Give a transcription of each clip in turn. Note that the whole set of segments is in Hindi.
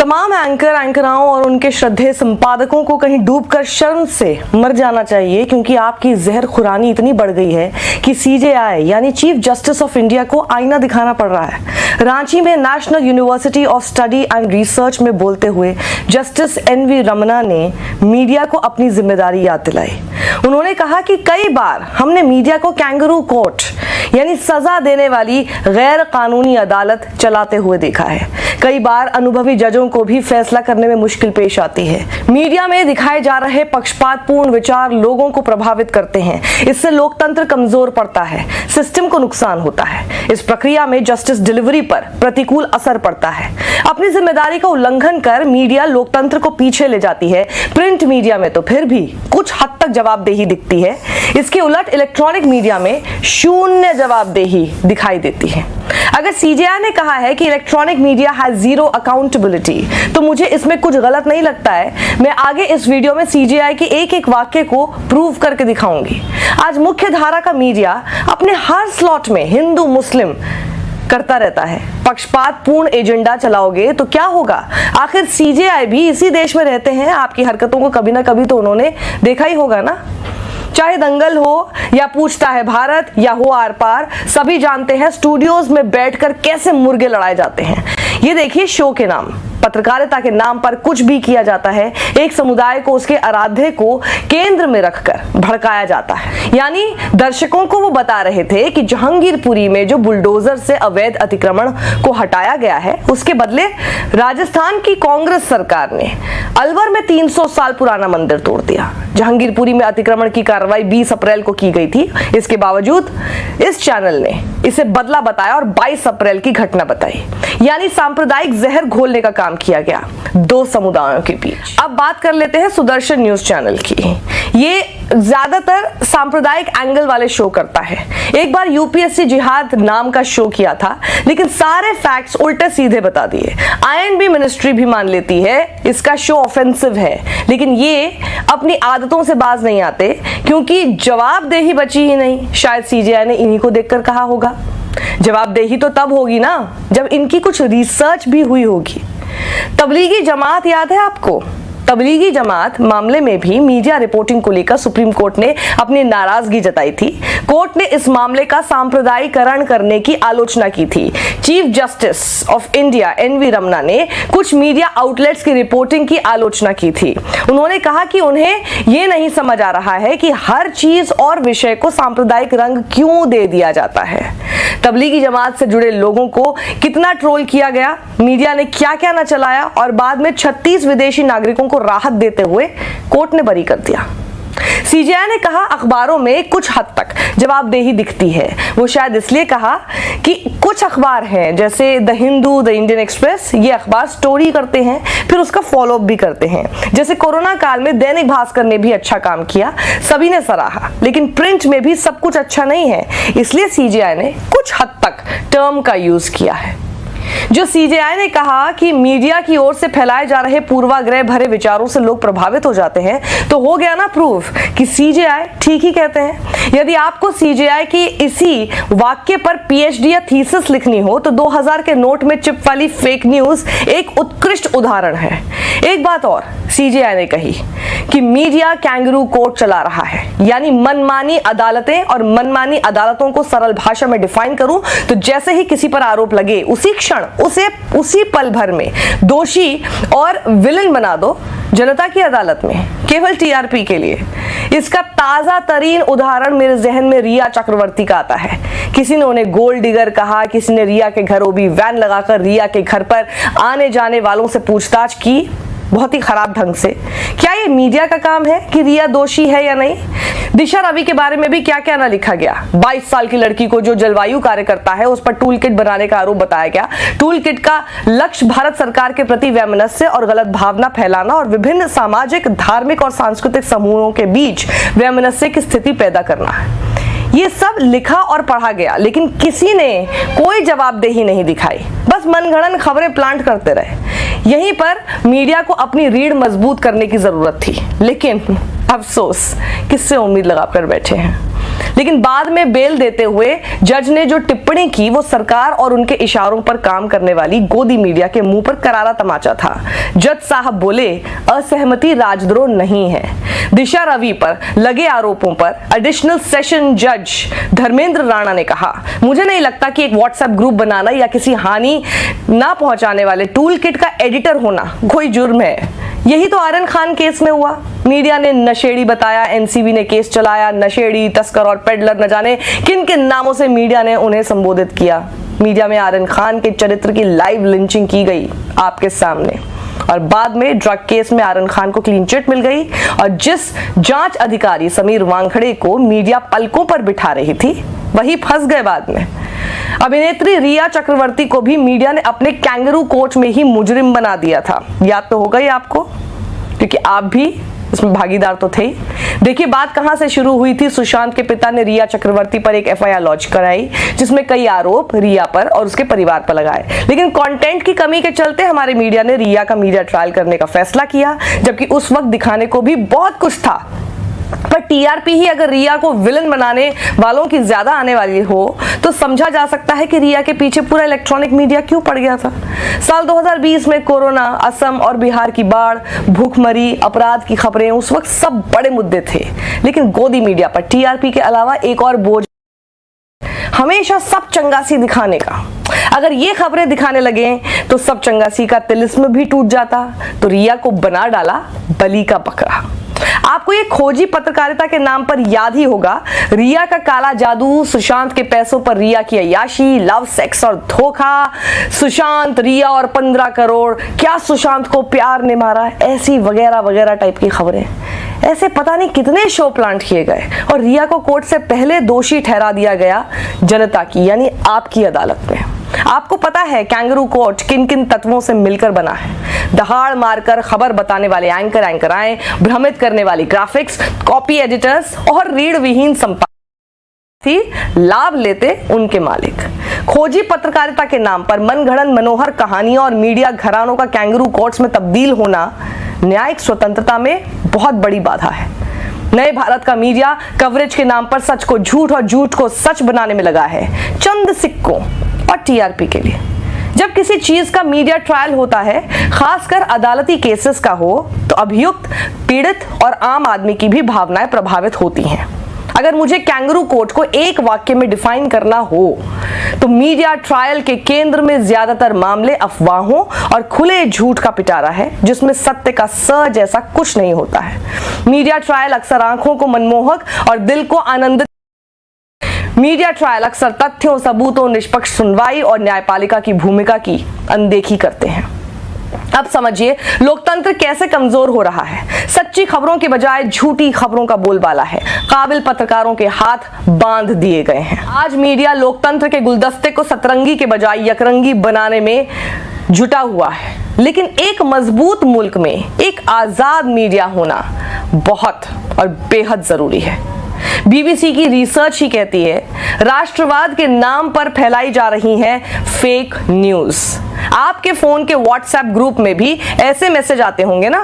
तमाम एंकराओं और उनके श्रद्धेय संपादकों को कहीं डूबकर शर्म से मर जाना चाहिए, क्योंकि आपकी जहर खुरानी इतनी बढ़ गई है कि सीजेआई यानी चीफ जस्टिस ऑफ इंडिया को आईना दिखाना पड़ रहा है। रांची में national university of study and research में बोलते हुए जस्टिस एनवी रमना ने मीडिया को अपनी जिम्मेदारी याद दिलाई। उन्होंने कहा कि कई बार हमने मीडिया को कैंगरू कोर्ट यानी सजा देने वाली गैर कानूनी अदालत चलाते हुए देखा है। कई बार अनुभवी जजों को भी फैसला करने में मुश्किल पेश आती है। मीडिया में दिखाए जा रहे पक्षपातपूर्ण विचार लोगों को प्रभावित करते हैं। इससे लोकतंत्र कमजोर पड़ता है, सिस्टम को नुकसान होता है। इस प्रक्रिया में जस्टिस डिलीवरी पर प्रतिकूल असर पड़ता है। अपनी जिम्मेदारी का उल्लंघन कर मीडिया लोकतंत्र को पीछे ले जाती है। प्रिंट मीडिया में तो फिर भी कुछ हद तक जवाबदेही दिखती है। इसके उलट इलेक्ट्रॉनिक मीडिया में शून्य जवाबदेही दिखाई देती है। अगर सीजेआई ने कहा है कि electronic media has zero accountability, तो मुझे इसमें कुछ गलत नहीं लगता है। मैं आगे इस वीडियो में सीजेआई के एक एक वाक्य को प्रूव करके दिखाऊंगी। आज मुख्य धारा का मीडिया अपने हर स्लॉट में हिंदू मुस्लिम करता रहता है। पक्षपातपूर्ण एजेंडा चलाओगे तो क्या होगा? आखिर सीजेआई भी इसी देश में रहते हैं। आपकी हरकतों को कभी ना कभी तो उन्होंने देखा ही होगा ना। चाहे दंगल हो या पूछता है भारत या हो आर पार, सभी जानते हैं स्टूडियोज में बैठकर कैसे मुर्गे लड़ाए जाते हैं। ये देखिए, शो के नाम, पत्रकारिता के नाम पर कुछ भी किया जाता है। एक समुदाय को, उसके आराध्य को केंद्र में रखकर भड़काया जाता है। यानी दर्शकों को वो बता रहे थे कि जहांगीरपुरी में जो बुलडोजर से अवैध अतिक्रमण को हटाया गया है, उसके बदले राजस्थान की कांग्रेस सरकार ने अलवर में 300 साल पुराना मंदिर तोड़ दिया। जहांगीरपुरी में अतिक्रमण की कार्रवाई 20 अप्रैल को की गई थी। इसके बावजूद इस चैनल ने इसे बदला बताया और 22 अप्रैल की घटना बताई। यानी सांप्रदायिक जहर घोलने का काम किया गया दो समुदायों के बीच। अब बात कर लेते हैं सुदर्शन न्यूज चैनल की। ये ज्यादातर सांप्रदायिक एंगल वाले शो करता है। एक बार यूपीएससी जिहाद नाम का शो किया था, लेकिन सारे फैक्ट्स उल्टे सीधे बता दिए। आईएनबी मिनिस्ट्री भी मान लेती है इसका शो ऑफेंसिव है, लेकिन ये अपनी आदतों से बाज नहीं आते, क्योंकि जवाबदेही बची ही नहीं। शायद सीजेआई ने इन्हीं को देखकर कहा होगा। जवाबदेही तो तब होगी ना जब इनकी कुछ रिसर्च भी हुई होगी। तबलीगी जमात याद है आपको? तबलीगी जमात मामले में भी मीडिया रिपोर्टिंग को लेकर सुप्रीम कोर्ट ने अपनी नाराजगी जताई थी। कोर्ट ने इस मामले का सांप्रदायिकरण करने की आलोचना की थी। Chief justice of India NV Ramana ने कुछ मीडिया आउटलेट्स की रिपोर्टिंग की आलोचना की थी। उन्होंने कहा कि उन्हें यह नहीं समझ आ रहा है कि हर चीज और विषय को सांप्रदायिक रंग क्यों दे दिया जाता है। तबलीगी जमात से जुड़े लोगों को कितना ट्रोल किया गया, मीडिया ने क्या क्या न चलाया, और बाद में 36 विदेशी नागरिकों को राहत देते हुए कोर्ट ने बरी कर दिया। सीजेआई ने कहा अखबारों में कुछ हद तक जवाबदेही दिखती है। वो शायद इसलिए कहा कि कुछ अखबार हैं जैसे the Hindu, the Indian express, ये अखबार स्टोरी करते हैं, फिर उसका फॉलो अप भी करते हैं। जैसे कोरोना काल में दैनिक भास्कर ने भी अच्छा काम किया, सभी ने सराहा, लेकिन प्रिंट में भी सब कुछ अच्छा नहीं है। इसलिए सीजेआई ने कुछ हद तक टर्म का यूज किया है। जो सीजेआई ने कहा कि मीडिया की ओर से फैलाए जा रहे पूर्वाग्रह भरे विचारों से लोग प्रभावित हो जाते हैं, तो हो गया ना प्रूफ कि सीजेआई ठीक ही कहते हैं। यदि आपको सीजेआई की इसी वाक्य पर पीएचडी या थीसिस लिखनी हो, तो 2000 के नोट में चिप वाली फेक न्यूज एक उत्कृष्ट उदाहरण है। एक बात और सीजेआई ने कही कि मीडिया कैंगरू कोर्ट चला रहा है, यानी मनमानी अदालतें, और मनमानी अदालतों को सरल भाषा में डिफाइन करूं तो जैसे ही किसी पर आरोप लगे उसी क्षण उसे उसी पल भर में दोषी और विलन बना दो जनता की अदालत में, केवल टीआरपी के लिए। इसका ताजा तरीन उदाहरण मेरे जहन में रिया चक्रवर्ती का आता है। किसी ने उन्हें गोल्ड डिगर कहा, किसी ने रिया के घर ओबी वैन लगाकर रिया के घर पर आने जाने वालों से पूछताछ की, बहुत ही खराब ढंग से। क्या ये मीडिया का काम है कि रिया दोषी है या नहीं? दिशा रवि के बारे में भी क्या क्या ना लिखा गया। 22 साल की लड़की को जो जलवायु कार्यकर्ता है उस पर टूल किट बनाने का आरोप बताया गया। टूल किट का लक्ष्य भारत सरकार के प्रति वैमनस्य और गलत भावना फैलाना और विभिन्न सामाजिक, धार्मिक और सांस्कृतिक समूहों के बीच वैमनस्य की स्थिति पैदा करना है। ये सब लिखा और पढ़ा गया, लेकिन किसी ने कोई जवाबदेही नहीं दिखाई, बस मनगढ़ंत खबरें प्लांट करते रहे। यहीं पर मीडिया को अपनी रीढ़ मजबूत करने की जरूरत थी, लेकिन अफसोस किससे उम्मीद लगाकर बैठे हैं। लेकिन बाद में बेल देते हुए जज ने जो टिप्पणी की वो सरकार और उनके इशारों पर काम करने वाली गोदी मीडिया के मुंह पर करारा तमाचा था। जज साहब बोले, असहमति राजद्रोह नहीं है। दिशा रवि पर लगे आरोपों पर एडिशनल सेशन जज धर्मेंद्र राणा ने कहा, मुझे नहीं लगता कि एक व्हाट्सएप ग्रुप बनाना या किसी हानि ना पहुंचाने वाले टूल किट का एडिटर होना कोई जुर्म है। यही तो आर्यन खान केस में हुआ। मीडिया ने नशेड़ी बताया, एनसीबी ने केस चलाया, नशेड़ी, तस्कर और पेडलर न जाने किन किन नामों से मीडिया ने उन्हें संबोधित किया। मीडिया में आर्यन खान के चरित्र की लाइव लिंचिंग की गई आपके सामने, और बाद में ड्रग केस में आर्यन खान को क्लीन चिट मिल गई। और जिस जांच अधिकारी समीर वानखड़े को मीडिया पलकों पर बिठा रही थी वही फंस गए बाद में। अभिनेत्री रिया चक्रवर्ती को भी मीडिया ने अपने कैंगरू कोर्ट में ही मुजरिम बना दिया था। याद तो होगा ही आपको, क्योंकि आप भी इसमें भागीदार तो थे ही। देखिए बात कहां से शुरू हुई थी। सुशांत के पिता ने रिया चक्रवर्ती पर एक एफआईआर लॉन्च कराई जिसमें कई आरोप रिया पर और उसके परिवार पर लगाए, लेकिन कंटेंट की कमी के चलते हमारे मीडिया ने रिया का मीडिया ट्रायल करने का फैसला किया, जबकि उस वक्त दिखाने को भी बहुत कुछ था। पर टीआरपी ही अगर रिया को विलन बनाने वालों की ज्यादा आने वाली हो तो समझा जा सकता है कि रिया के पीछे पूरा इलेक्ट्रॉनिक मीडिया क्यों पड़ गया था। साल 2020 में कोरोना, असम और बिहार की बाढ़, भूखमरी, अपराध की खबरें उस वक्त सब बड़े मुद्दे थे, लेकिन गोदी मीडिया पर टीआरपी के अलावा एक और बोझ हमेशा सब चंगासी दिखाने का। अगर ये खबरें दिखाने लगे तो सब चंगासी का तिलिस्म भी टूट जाता। तो रिया को बना डाला बलि का बकरा। आपको ये खोजी पत्रकारिता के नाम पर याद ही होगा, रिया का काला जादू, सुशांत के पैसों पर रिया की अय्याशी, लव, सेक्स और धोखा, सुशांत, रिया और 15 करोड़, क्या सुशांत को प्यार ने मारा, ऐसी वगैरह वगैरह टाइप की खबरें। ऐसे पता नहीं कितने शो प्लांट किए गए और रिया को कोर्ट से पहले दोषी ठहरा दिया गया जनता की यानी आपकी अदालत में। आपको पता है कैंगरू कोर्ट किन किन तत्वों से मिलकर बना है। दहाड़ मारकर खबर बताने वाले एंकर आए, भ्रमित करने वाली ग्राफिक्स, कॉपी एडिटर्स और रीढ़ विहीन संपादक, लाभ लेते उनके मालिक। खोजी पत्रकारिता के नाम पर मनगढ़ंत मनोहर कहानियां और मीडिया घरानों का कैंगरू कोर्ट्स में तब्दील होना न्यायिक स्वतंत्रता में बहुत बड़ी बाधा है। नए भारत का मीडिया कवरेज के नाम पर सच को झूठ और झूठ को सच बनाने में लगा है, चंद सिक्कों और टीआरपी के लिए। जब किसी चीज का मीडिया ट्रायल होता है, खासकर अदालती केसेस का हो, तो अभियुक्त, पीड़ित और आम आदमी की भी भावनाएं प्रभावित होती हैं। अगर मुझे कैंगरू कोर्ट को एक वाक्य में डिफाइन करना हो तो मीडिया ट्रायल के केंद्र में ज्यादातर मामले अफवाहों और खुले झूठ का पिटारा है, जिसमें सत्य का स जैसा कुछ नहीं होता है। मीडिया ट्रायल अक्सर आंखों को मनमोहक और दिल को आनंदित मीडिया ट्रायल अक्सर तथ्यों, सबूतों, निष्पक्ष सुनवाई और न्यायपालिका की भूमिका की अनदेखी करते हैं। अब समझिए लोकतंत्र कैसे कमजोर हो रहा है। सच्ची खबरों के बजाय झूठी खबरों का बोलबाला है। काबिल पत्रकारों के हाथ बांध दिए गए हैं। आज मीडिया लोकतंत्र के गुलदस्ते को सतरंगी के बजाय यकरंगी बनाने में जुटा हुआ है। लेकिन एक मजबूत मुल्क में एक आजाद मीडिया होना बहुत और बेहद जरूरी है। बीबीसी की रिसर्च ही कहती है, राष्ट्रवाद के नाम पर फैलाई जा रही हैं फेक न्यूज। आपके फोन के व्हाट्सएप ग्रुप में भी ऐसे मैसेज आते होंगे ना,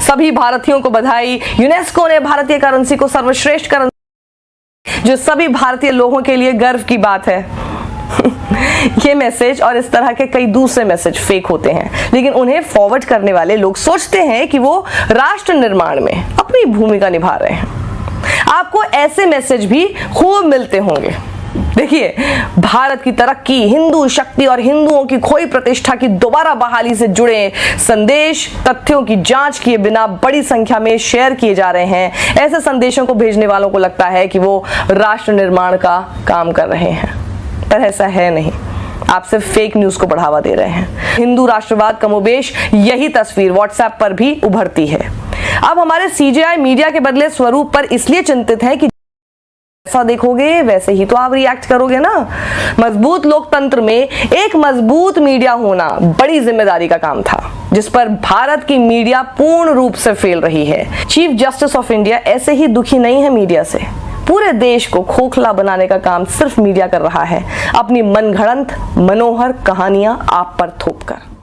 सभी भारतीयों को बधाई, यूनेस्को ने भारतीय करेंसी को सर्वश्रेष्ठ करेंसी, जो सभी भारतीय लोगों के लिए गर्व की बात है। ये मैसेज और इस तरह के कई दूसरे मैसेज फेक होते हैं, लेकिन उन्हें फॉरवर्ड करने वाले लोग सोचते हैं कि वो राष्ट्र निर्माण में अपनी भूमिका निभा रहे हैं। आपको ऐसे मैसेज भी खूब मिलते होंगे। देखिए, भारत की तरक्की, हिंदू शक्ति और हिंदुओं की खोई प्रतिष्ठा की दोबारा बहाली से जुड़े संदेश तथ्यों की जांच किए बिना बड़ी संख्या में शेयर किए जा रहे हैं। ऐसे संदेशों को भेजने वालों को लगता है कि वो राष्ट्र निर्माण का काम कर रहे हैं, पर ऐसा है नहीं। आप सिर्फ फेक न्यूज को बढ़ावा दे रहे हैं। हिंदू राष्ट्रवाद कमोबेश यही तस्वीर व्हाट्सएप पर भी उभरती है। अब हमारे सीजेआई मीडिया के बदले स्वरूप पर इसलिए चिंतित है कि जैसा देखोगे वैसे ही तो आप रिएक्ट करोगे ना। मजबूत लोकतंत्र में एक मजबूत मीडिया होना बड़ी जिम्मेदारी का काम था, जिस पर भारत की मीडिया पूर्ण रूप से फेल रही है। चीफ जस्टिस ऑफ इंडिया ऐसे ही दुखी नहीं है मीडिया से। पूरे देश को खोखला बनाने का काम सिर्फ मीडिया कर रहा है, अपनी मनगढ़ंत मनोहर कहानियां आप पर थोपकर।